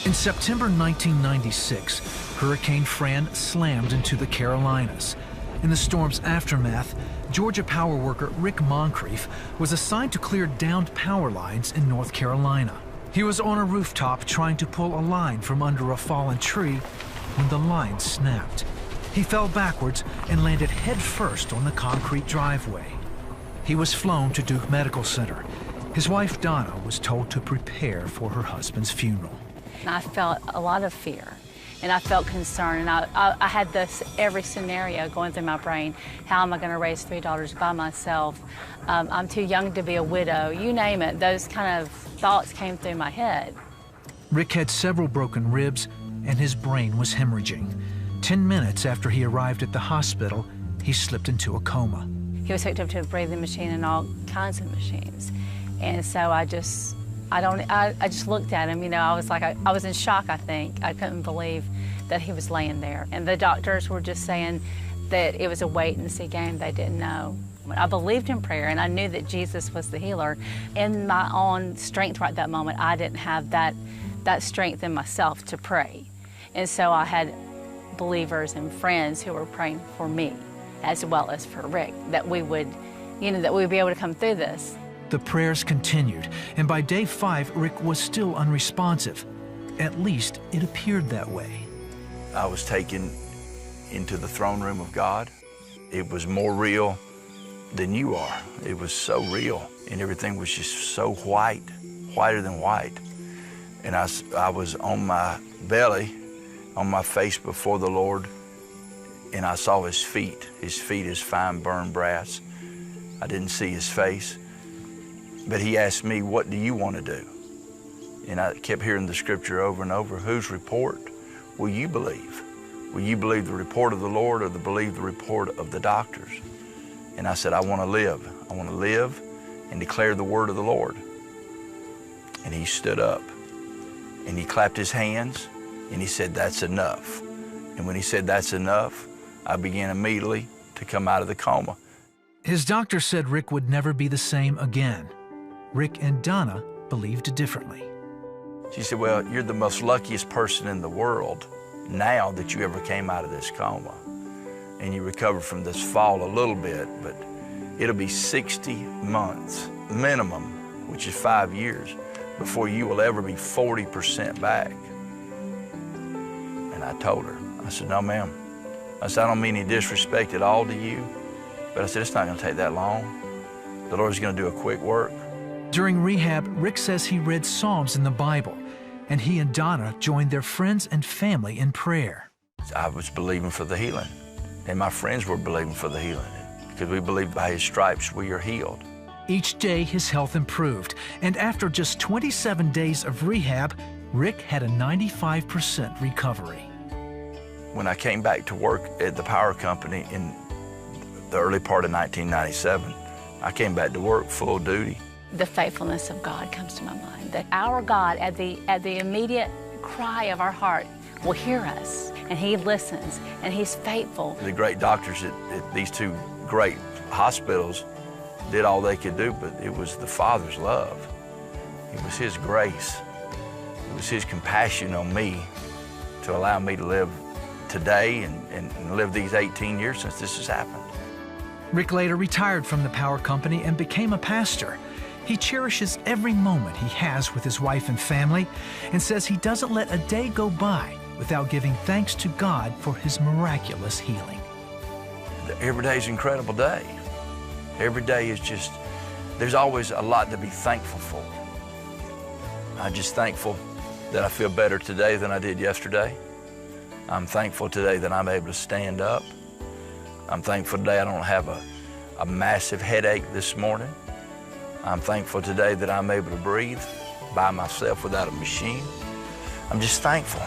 In September 1996, Hurricane Fran slammed into the Carolinas. In the storm's aftermath, Georgia power worker Rick Moncrief was assigned to clear downed power lines in North Carolina. He was on a rooftop trying to pull a line from under a fallen tree when the line snapped. He fell backwards and landed headfirst on the concrete driveway. He was flown to Duke Medical Center. His wife, Donna, was told to prepare for her husband's funeral. I felt a lot of fear, and I felt concern, and I had every scenario going through my brain. How am I going to raise 3 daughters by myself? I'm too young to be a widow. You name it, those kind of thoughts came through my head. Rick had several broken ribs, and his brain was hemorrhaging. 10 minutes after he arrived at the hospital, he slipped into a coma. He was hooked up to a breathing machine and all kinds of machines. And so I just looked at him, you know, I was in shock, I think. I couldn't believe that he was laying there. And the doctors were just saying that it was a wait and see game. They didn't know. I believed in prayer, and I knew that Jesus was the healer. In my own strength right that moment, I didn't have that strength in myself to pray. And so I had believers and friends who were praying for me, as well as for Rick, that we would, you know, that we would be able to come through this. The prayers continued, and by day 5, Rick was still unresponsive. At least it appeared that way. I was taken into the throne room of God. It was more real than you are. It was so real, and everything was just so white, whiter than white. And I was on my belly, on my face before the Lord, and I saw his feet. His feet is fine burned brass. I didn't see his face. But he asked me, what do you want to do? And I kept hearing the scripture over and over. Whose report will you believe? Will you believe the report of the Lord or believe the report of the doctors? And I said, I want to live. I want to live and declare the word of the Lord. And he stood up and he clapped his hands and he said, that's enough. And when he said, that's enough, I began immediately to come out of the coma. His doctor said Rick would never be the same again. Rick and Donna believed differently. She said, well, you're the most luckiest person in the world now that you ever came out of this coma. And you recovered from this fall a little bit, but it'll be 60 months minimum, which is 5 years, before you will ever be 40% back. And I told her, I said, no, ma'am. I said, I don't mean any disrespect at all to you, but I said, it's not gonna take that long. The Lord's gonna do a quick work. During rehab, Rick says he read Psalms in the Bible, and he and Donna joined their friends and family in prayer. I was believing for the healing, and my friends were believing for the healing, because we believe by his stripes we are healed. Each day his health improved, and after just 27 days of rehab, Rick had a 95% recovery. When I came back to work at the power company in the early part of 1997, I came back to work full duty. The faithfulness of God comes to my mind, that our God, at the immediate cry of our heart, will hear us, and he listens, and he's faithful. The great doctors at these two great hospitals did all they could do, but it was the Father's love. It was his grace. It was his compassion on me to allow me to live today and live these 18 years since this has happened. Rick later retired from the power company and became a pastor. He cherishes every moment he has with his wife and family and says he doesn't let a day go by without giving thanks to God for his miraculous healing. Every day is an incredible day. Every day is just, there's always a lot to be thankful for. I'm just thankful that I feel better today than I did yesterday. I'm thankful today that I'm able to stand up. I'm thankful today I don't have a massive headache this morning. I'm thankful today that I'm able to breathe by myself without a machine. I'm just thankful.